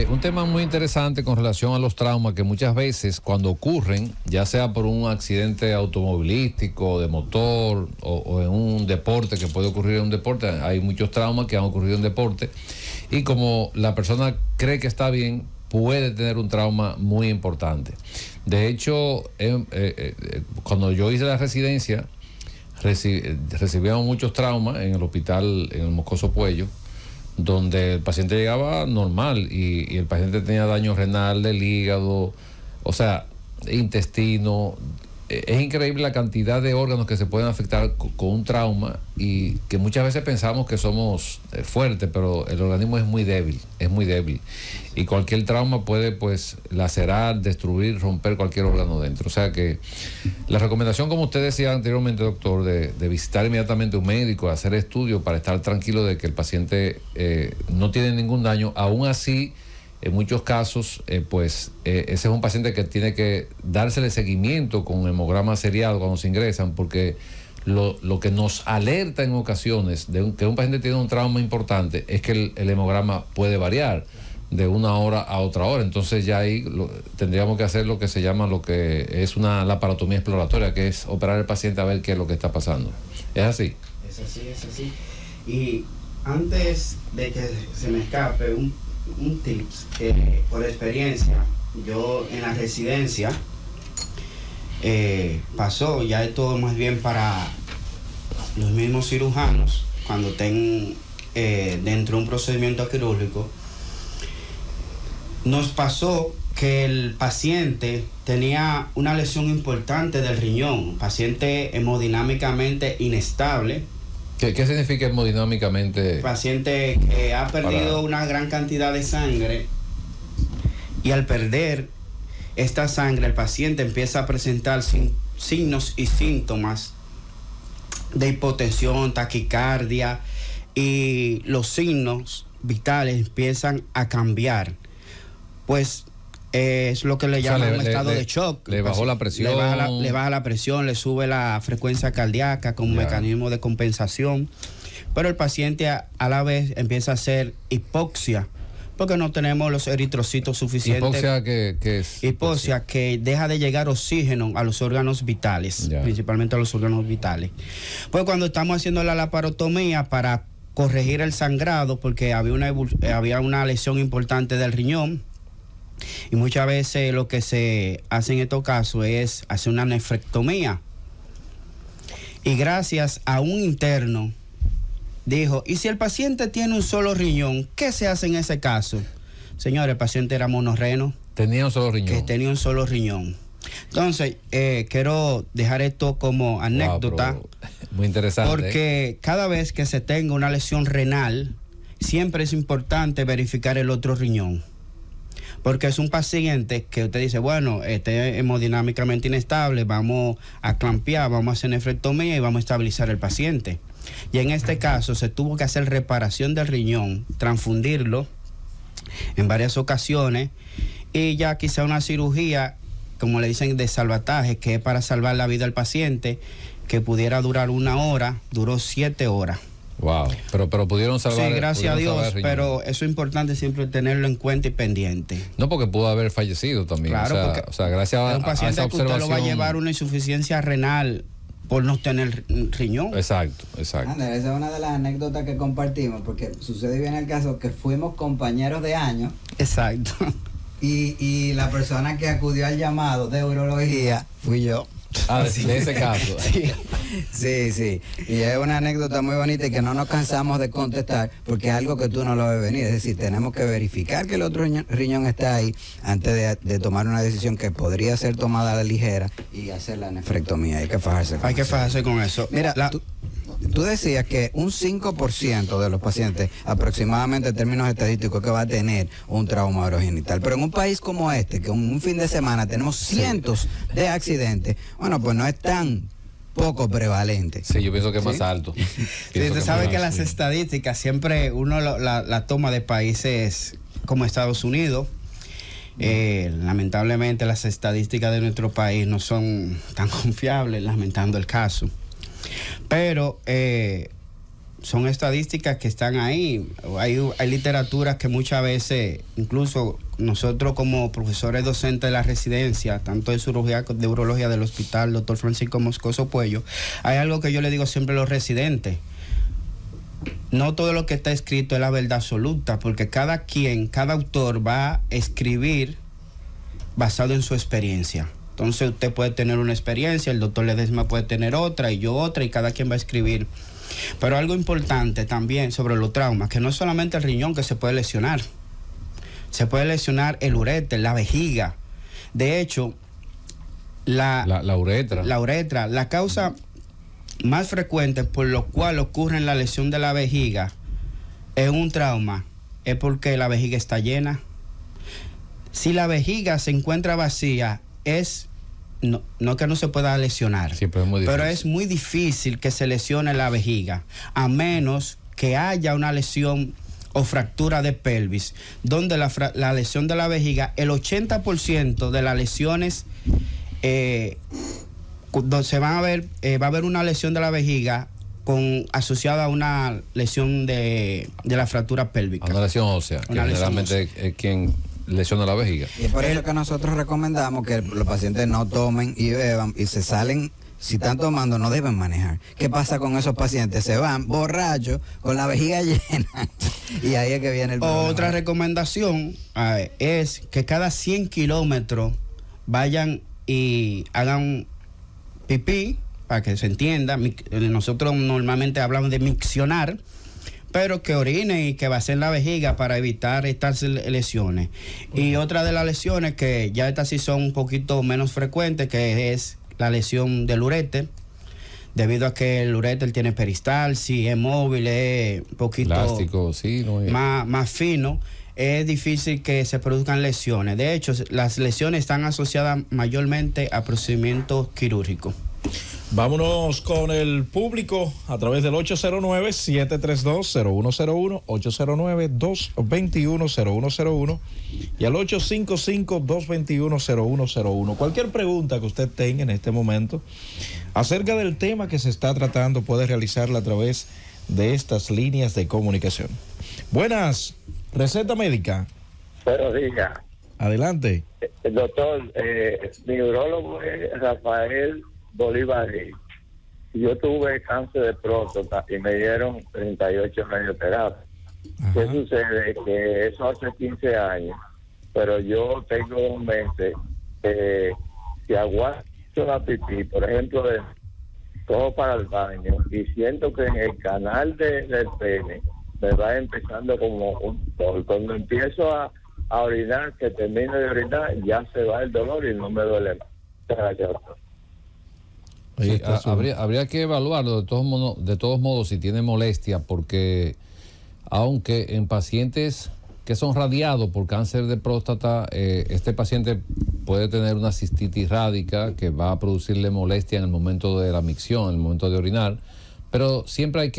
Un tema muy interesante con relación a los traumas que muchas veces cuando ocurren, ya sea por un accidente automovilístico, de motor o en un deporte, que puede ocurrir en un deporte, hay muchos traumas que han ocurrido en deporte y como la persona cree que está bien, puede tener un trauma muy importante. De hecho, cuando yo hice la residencia, recibíamos muchos traumas en el hospital, en el Moscoso Puello, donde el paciente llegaba normal y el paciente tenía daño renal del hígado, o sea, intestino. Es increíble la cantidad de órganos que se pueden afectar con un trauma y que muchas veces pensamos que somos fuertes, pero el organismo es muy débil. Y cualquier trauma puede, pues, lacerar, destruir, romper cualquier órgano dentro. O sea que la recomendación, como usted decía anteriormente, doctor, de visitar inmediatamente un médico, hacer estudios para estar tranquilo de que el paciente no tiene ningún daño, aún así. En muchos casos, ese es un paciente que tiene que dársele seguimiento con hemograma seriado cuando se ingresan, porque lo que nos alerta en ocasiones de que un paciente tiene un trauma importante es que el hemograma puede variar de una hora a otra hora. Entonces ya ahí tendríamos que hacer lo que se llama, lo que es una laparotomía exploratoria, que es operar al paciente a ver qué es lo que está pasando. ¿Es así? Es así. Y antes de que se me escape un tips, por experiencia, yo en la residencia pasó, ya es todo más bien para los mismos cirujanos, cuando estén dentro de un procedimiento quirúrgico, nos pasó que el paciente tenía una lesión importante del riñón, paciente hemodinámicamente inestable. ¿Qué significa hemodinámicamente? Paciente que ha perdido una gran cantidad de sangre y al perder esta sangre el paciente empieza a presentar signos y síntomas de hipotensión, taquicardia y los signos vitales empiezan a cambiar. Pues es lo que le llaman un estado de shock. Le bajó la presión. Le baja la presión, le sube la frecuencia cardíaca con un mecanismo de compensación. Pero el paciente a la vez empieza a hacer hipoxia, porque no tenemos los eritrocitos suficientes. ¿Hipoxia qué es? Hipoxia, que deja de llegar oxígeno a los órganos vitales, principalmente a los órganos vitales. Pues cuando estamos haciendo la laparotomía para corregir el sangrado, porque había una lesión importante del riñón, y muchas veces lo que se hace en estos casos es hacer una nefrectomía. Y gracias a un interno dijo, ¿y si el paciente tiene un solo riñón, qué se hace en ese caso? Señor, el paciente era monorreno. Tenía un solo riñón. Que tenía un solo riñón. Entonces, quiero dejar esto como anécdota. Wow, muy interesante. Porque cada vez que se tenga una lesión renal, siempre es importante verificar el otro riñón. Porque es un paciente que usted dice, bueno, este hemodinámicamente inestable, vamos a clampear, vamos a hacer nefrectomía y vamos a estabilizar el paciente. Y en este caso se tuvo que hacer reparación del riñón, transfundirlo en varias ocasiones y ya quizá una cirugía, como le dicen, de salvataje, que es para salvar la vida al paciente, que pudiera durar 1 hora, duró 7 horas. Wow, pero pudieron salvar. Sí, gracias a Dios, pero eso es importante siempre tenerlo en cuenta y pendiente. No, porque pudo haber fallecido también. Claro, o sea gracias a un paciente esa que usted lo va a llevar una insuficiencia renal por no tener riñón. Exacto. Ander, esa es una de las anécdotas que compartimos, porque sucede bien el caso que fuimos compañeros de año. Exacto. Y la persona que acudió al llamado de urología fui yo. De ese caso. Sí. Y es una anécdota muy bonita y que no nos cansamos de contestar porque es algo que tú no lo ves venir. Es decir, tenemos que verificar que el otro riñón está ahí antes de tomar una decisión que podría ser tomada a la ligera y hacer la nefrectomía. Hay que fajarse con eso. Mira, tú decías que un 5% de los pacientes, aproximadamente en términos estadísticos, que va a tener un trauma urogenital. Pero en un país como este, que un fin de semana tenemos cientos de accidentes, bueno, pues no es tan poco prevalente. Sí, yo pienso que es más alto. Usted sabe que las estadísticas siempre uno la toma de países como Estados Unidos. Lamentablemente las estadísticas de nuestro país no son tan confiables, lamentando el caso. Pero son estadísticas que están ahí. Hay literaturas que muchas veces, incluso nosotros como profesores docentes de la residencia, tanto de cirugía de urología del hospital Dr. Francisco Moscoso Puello, hay algo que yo le digo siempre a los residentes. No todo lo que está escrito es la verdad absoluta, porque cada autor va a escribir basado en su experiencia. Entonces usted puede tener una experiencia, el doctor Ledesma puede tener otra y yo otra, y cada quien va a escribir. Pero algo importante también sobre los traumas, que no es solamente el riñón que se puede lesionar. Se puede lesionar el uréter, la vejiga. De hecho, la uretra, la causa más frecuente por lo cual ocurre la lesión de la vejiga en un trauma es porque la vejiga está llena. Si la vejiga se encuentra vacía, no que no se pueda lesionar, sí, pero es muy difícil que se lesione la vejiga, a menos que haya una lesión o fractura de pelvis, donde la lesión de la vejiga, el 80% de las lesiones se van a ver, va a haber una lesión de la vejiga asociada a una lesión de la fractura pélvica. Una lesión ósea, que generalmente es quien lesiona la vejiga. Y es por eso que nosotros recomendamos que los pacientes no tomen y beban y se salen. Si están tomando, no deben manejar. ¿Qué pasa con esos pacientes? Se van borrachos, con la vejiga llena. Y ahí es que viene el problema. Otra recomendación es que cada 100 kilómetros vayan y hagan pipí, para que se entienda. Nosotros normalmente hablamos de miccionar, pero que orinen y que vacíen la vejiga para evitar estas lesiones. Y otra de las lesiones, que ya estas sí son un poquito menos frecuentes, que es la lesión del uréter, debido a que el uréter tiene peristalsis, es móvil, es un poquito plástico, sí, más fino. Es difícil que se produzcan lesiones. De hecho, las lesiones están asociadas mayormente a procedimientos quirúrgicos. Vámonos con el público a través del 809-732-0101, 809-221-0101 y al 855-221-0101. Cualquier pregunta que usted tenga en este momento acerca del tema que se está tratando puede realizarla a través de estas líneas de comunicación. Buenas, receta médica. Buenos días. Adelante. Doctor, mi urólogo es Rafael Bolívar. Yo tuve cáncer de próstata y me dieron 38 radioterapias. ¿Qué sucede? Que eso hace 15 años, pero yo tengo un mes que aguanto la pipí, por ejemplo, cojo para el baño y siento que en el canal del pene me va empezando como un dolor. Cuando empiezo a orinar, que termino de orinar, ya se va el dolor y no me duele más. Gracias, doctor. Sí, habría que evaluarlo de todos modos si tiene molestia, porque aunque en pacientes que son radiados por cáncer de próstata, este paciente puede tener una cistitis rádica que va a producirle molestia en el momento de la micción, en el momento de orinar, pero siempre hay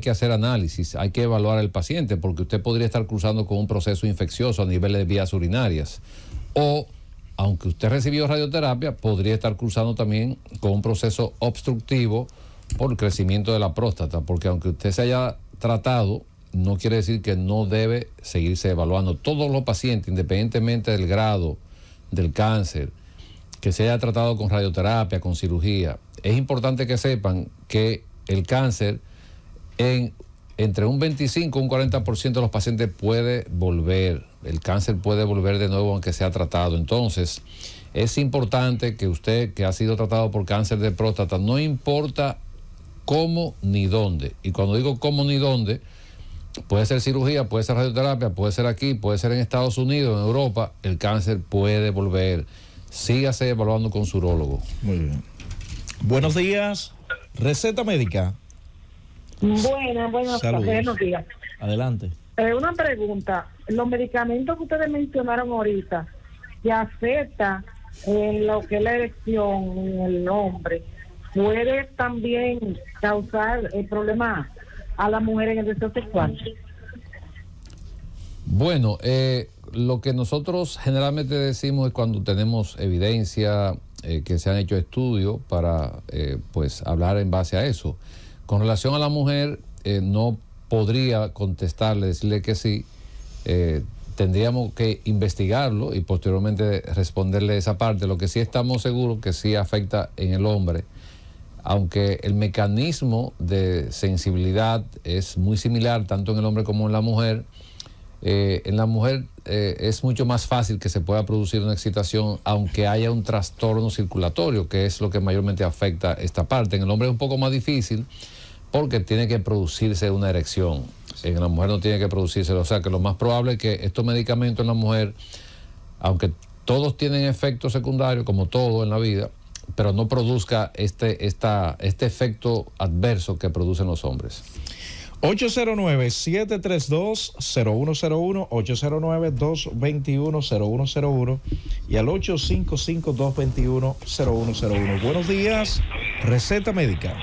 que hacer análisis, hay que evaluar al paciente, porque usted podría estar cruzando con un proceso infeccioso a nivel de vías urinarias, o aunque usted recibió radioterapia, podría estar cruzando también con un proceso obstructivo por el crecimiento de la próstata, porque aunque usted se haya tratado, no quiere decir que no debe seguirse evaluando. Todos los pacientes, independientemente del grado del cáncer, que se haya tratado con radioterapia, con cirugía, es importante que sepan que el cáncer entre un 25 y un 40% de los pacientes puede volver. El cáncer puede volver de nuevo aunque sea tratado. Entonces, es importante que usted, que ha sido tratado por cáncer de próstata, no importa cómo ni dónde. Y cuando digo cómo ni dónde, puede ser cirugía, puede ser radioterapia, puede ser aquí, puede ser en Estados Unidos, en Europa, el cáncer puede volver. Sígase evaluando con su urólogo. Muy bien. Buenos días, receta médica. Buenos días. Adelante. Una pregunta, los medicamentos que ustedes mencionaron ahorita, que afecta en lo que es la erección en el hombre, ¿puede también causar el problema a la mujer en el deseo sexual? Bueno, lo que nosotros generalmente decimos es cuando tenemos evidencia, que se han hecho estudios para pues hablar en base a eso. Con relación a la mujer, no podría contestarle, decirle que sí. Tendríamos que investigarlo y posteriormente responderle esa parte. Lo que sí estamos seguros que sí afecta en el hombre, aunque el mecanismo de sensibilidad es muy similar tanto en el hombre como en la mujer. En la mujer es mucho más fácil que se pueda producir una excitación, aunque haya un trastorno circulatorio, que es lo que mayormente afecta esta parte. En el hombre es un poco más difícil porque tiene que producirse una erección. En la mujer no tiene que producirse. O sea que lo más probable es que estos medicamentos en la mujer, aunque todos tienen efectos secundarios, como todo en la vida, pero no produzca este efecto adverso que producen los hombres. 809-732-0101, 809-221-0101 y al 855-221-0101. Buenos días, receta médica.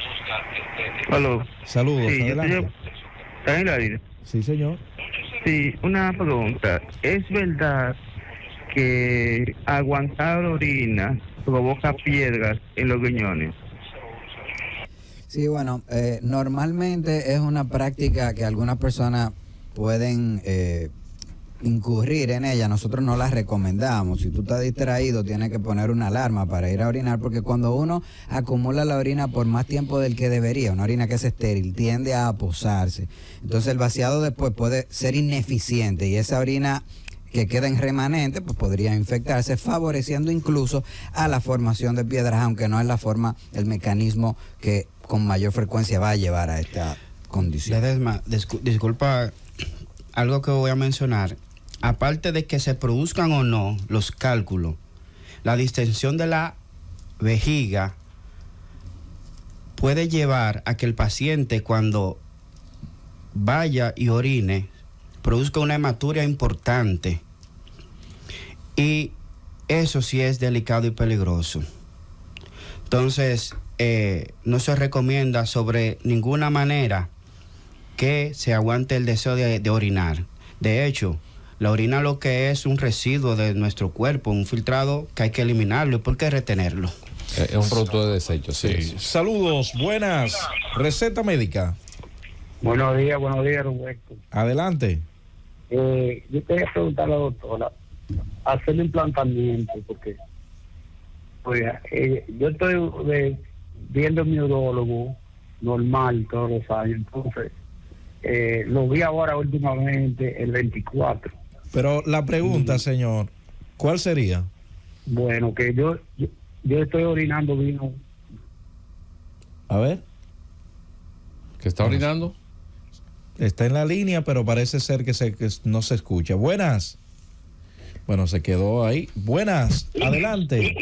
Aló. Saludos, Sí, adelante. ¿Está en el aire? Sí, señor. Sí, una pregunta. ¿Es verdad que aguantar orina provoca piedras en los riñones? Sí, bueno, normalmente es una práctica que algunas personas pueden incurrir en ella. Nosotros no la recomendamos. Si tú estás distraído, tienes que poner una alarma para ir a orinar, porque cuando uno acumula la orina por más tiempo del que debería, una orina que es estéril, tiende a posarse. Entonces el vaciado después puede ser ineficiente y esa orina que queda en remanente pues podría infectarse, favoreciendo incluso a la formación de piedras, aunque no es la forma, el mecanismo que con mayor frecuencia va a llevar a esta condición. Ledesma, disculpa, algo que voy a mencionar. Aparte de que se produzcan o no los cálculos, la distensión de la vejiga puede llevar a que el paciente, cuando vaya y orine, produzca una hematuria importante, y eso sí es delicado y peligroso. Entonces, no se recomienda sobre ninguna manera que se aguante el deseo de orinar. De hecho, la orina lo que es un residuo de nuestro cuerpo, un filtrado que hay que eliminarlo. ¿Por qué retenerlo? Es un producto de desecho, sí. Saludos, buenas, receta médica. Buenos días, Roberto. Adelante. Yo quería preguntar a la doctora, hacerle un planteamiento, porque yo estoy viendo a mi urólogo normal todos los años, entonces lo vi ahora últimamente el 24. Pero la pregunta, señor, ¿cuál sería? Bueno, que yo estoy orinando vino. A ver. ¿Que está orinando? Está en la línea, pero parece ser que no se escucha. Buenas. Bueno, se quedó ahí. Buenas, adelante.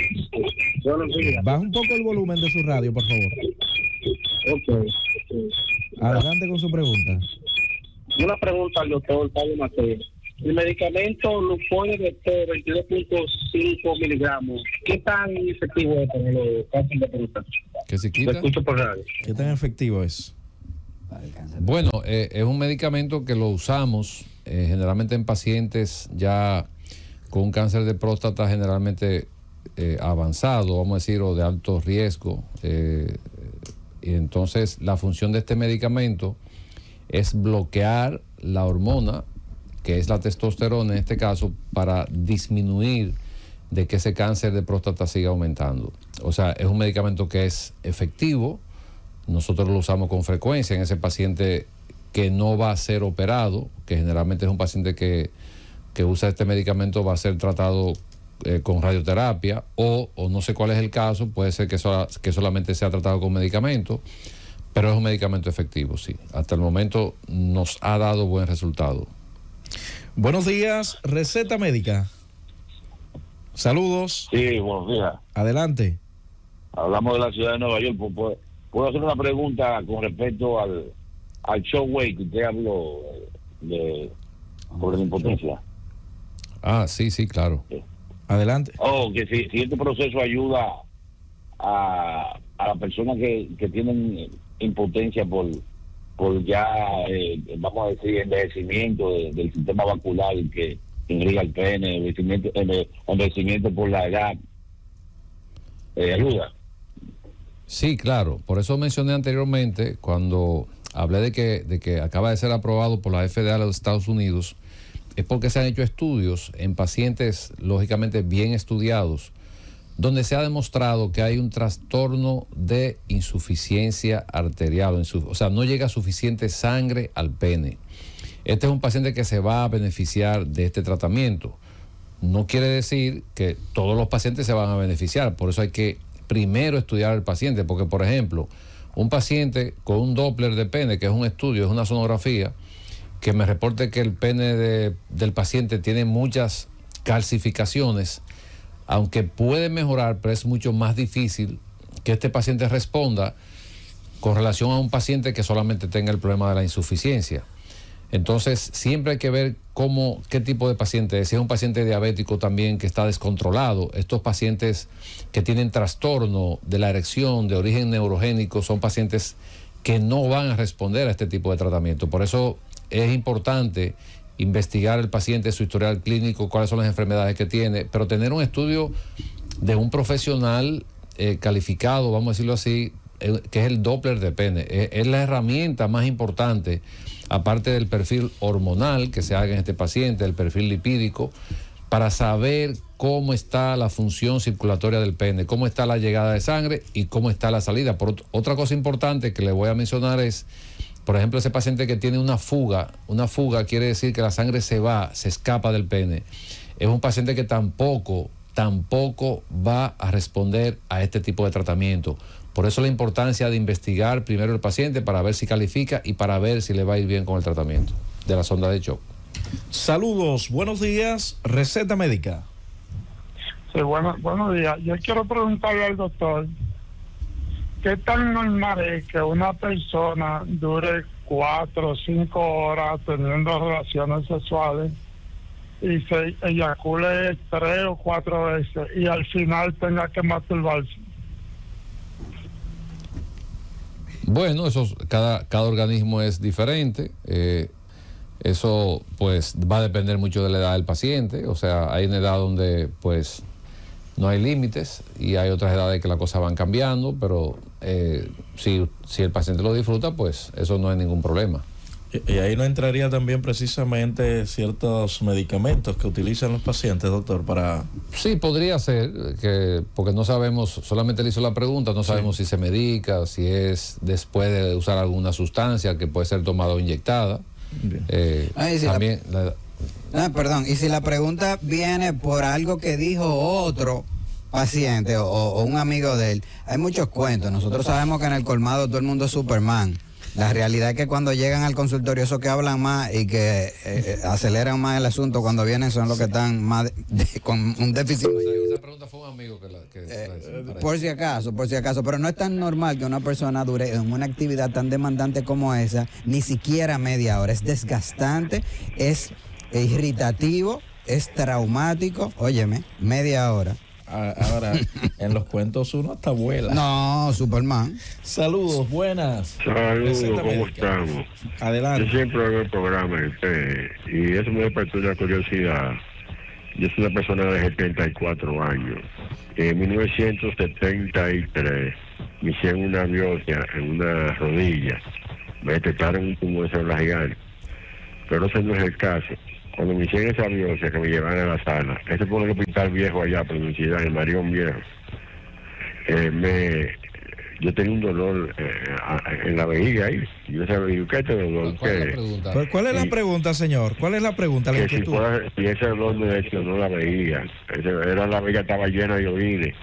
Buenos días. Baja un poco el volumen de su radio, por favor. Ok. Adelante con su pregunta. Una pregunta al doctor Pablo Mateo. El medicamento Lufoy de 22.5 miligramos, ¿qué tan efectivo es para los cánceres de próstata? ¿Que se Lo quita? escucho por radio. ¿Qué tan efectivo es? Bueno, es un medicamento que lo usamos generalmente en pacientes ya con un cáncer de próstata generalmente avanzado, vamos a decir, o de alto riesgo. Y entonces la función de este medicamento es bloquear la hormona, que es la testosterona en este caso, para disminuir de que ese cáncer de próstata siga aumentando. O sea, es un medicamento que es efectivo. Nosotros lo usamos con frecuencia en ese paciente que no va a ser operado, que generalmente es un paciente que usa este medicamento, va a ser tratado con radioterapia o no sé cuál es el caso, puede ser que solamente sea tratado con medicamento, pero es un medicamento efectivo, sí. Hasta el momento nos ha dado buen resultado. Buenos días, receta médica. Saludos. Sí, buenos días. Adelante. Hablamos de la ciudad de Nueva York. ¿Puedo hacer una pregunta con respecto al show weight que usted habló sobre la impotencia? Ah, sí, claro. Sí. Adelante. Que si este proceso ayuda a las personas que tienen impotencia por ya, vamos a decir, envejecimiento del sistema vascular que irriga el pene, envejecimiento por la edad, ayuda. Sí, claro. Por eso mencioné anteriormente, cuando hablé de que acaba de ser aprobado por la FDA de los Estados Unidos, es porque se han hecho estudios en pacientes, lógicamente bien estudiados, donde se ha demostrado que hay un trastorno de insuficiencia arterial, o sea, no llega suficiente sangre al pene. Este es un paciente que se va a beneficiar de este tratamiento. No quiere decir que todos los pacientes se van a beneficiar, por eso hay que primero estudiar al paciente, porque por ejemplo, un paciente con un Doppler de pene, que es un estudio, es una sonografía, que me reporte que el pene del paciente tiene muchas calcificaciones, aunque puede mejorar, pero es mucho más difícil que este paciente responda con relación a un paciente que solamente tenga el problema de la insuficiencia. Entonces, siempre hay que ver qué tipo de paciente es. Si es un paciente diabético también que está descontrolado, estos pacientes que tienen trastorno de la erección de origen neurogénico son pacientes que no van a responder a este tipo de tratamiento. Por eso es importante investigar el paciente, su historial clínico, cuáles son las enfermedades que tiene, pero tener un estudio de un profesional calificado, vamos a decirlo así, que es el Doppler de pene. Es la herramienta más importante, aparte del perfil hormonal que se haga en este paciente, el perfil lipídico, para saber cómo está la función circulatoria del pene, cómo está la llegada de sangre y cómo está la salida. Otra cosa importante que le voy a mencionar es, por ejemplo, ese paciente que tiene una fuga quiere decir que la sangre se escapa del pene. Es un paciente que tampoco va a responder a este tipo de tratamiento. Por eso la importancia de investigar primero el paciente para ver si califica y para ver si le va a ir bien con el tratamiento de la sonda de shock. Saludos, buenos días, receta médica. Sí, buenos días. Yo quiero preguntarle al doctor, ¿qué tan normal es que una persona dure 4 o 5 horas teniendo relaciones sexuales y se eyacule 3 o 4 veces y al final tenga que masturbarse? Bueno, cada organismo es diferente. Eso pues va a depender mucho de la edad del paciente. O sea, hay una edad donde pues no hay límites y hay otras edades que las cosas van cambiando, pero si el paciente lo disfruta, pues eso no hay ningún problema. Y ahí no entraría también precisamente ciertos medicamentos que utilizan los pacientes, doctor, para... Sí, podría ser, porque no sabemos, solamente le hizo la pregunta, no sabemos si se medica, si es después de usar alguna sustancia que puede ser tomada o inyectada. También... Perdón, y si la pregunta viene por algo que dijo otro paciente o un amigo de él, hay muchos cuentos. Nosotros sabemos que en el colmado todo el mundo es Superman. La realidad es que cuando llegan al consultorio, esos que hablan más y que aceleran más el asunto, cuando vienen son los que están más con un déficit. Esa pregunta fue un amigo por si acaso, pero no es tan normal que una persona dure en una actividad tan demandante como esa, ni siquiera media hora. Es desgastante, es irritativo, es traumático. Óyeme, media hora. Ahora, en los cuentos uno hasta vuela. No, Superman. Saludos, buenas. Saludos, ¿cómo estamos? Adelante. Yo siempre veo el programa y eso me despertó una curiosidad. Yo soy una persona de 74 años. En 1973 me hicieron una biopsia en una rodilla. Me detectaron un tumor cerebral, pero ese no es el caso. Cuando me hicieron esa biopsia que me llevaron a la sala, ese fue el hospital viejo allá, por mi ciudad, en Marión Viejo, yo tenía un dolor en la vejiga ahí. Yo sabía, ¿qué es este dolor? ¿Cuál es la pregunta, señor? ¿Cuál es la pregunta? La que si ese dolor me lesionó la vejiga. La vejiga estaba llena de orines,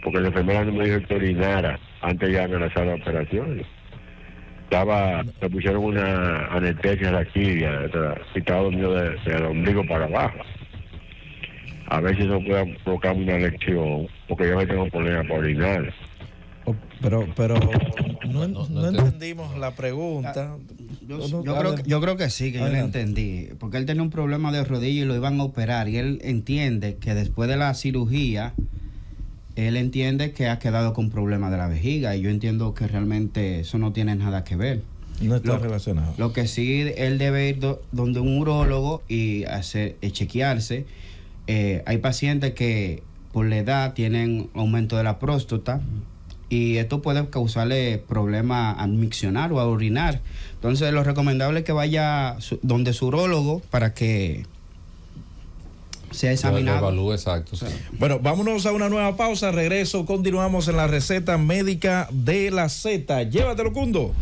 porque la enfermera no me dijo que orinara antes de llevarme a la sala de operaciones. Me pusieron una anestesia raquídea, estaba dormido del ombligo para abajo. A ver si eso puede provocarme una lesión, porque yo me tengo problemas para orinar. Pero no entendimos la pregunta. Yo creo que sí, que yo le entendí, porque él tenía un problema de rodilla y lo iban a operar, y él entiende que después de la cirugía, él entiende que ha quedado con problemas de la vejiga, y yo entiendo que realmente eso no tiene nada que ver. No está relacionado. Lo que sí, él debe ir donde un urólogo y chequearse. Hay pacientes que por la edad tienen aumento de la próstata, y esto puede causarle problemas al miccionar o a orinar. Entonces lo recomendable es que vaya donde su urólogo para que sea examinado. Lo evalúe, exacto. Sí. Bueno, vámonos a una nueva pausa. Regreso, continuamos en la receta médica de la Z. Llévatelo, Cundo.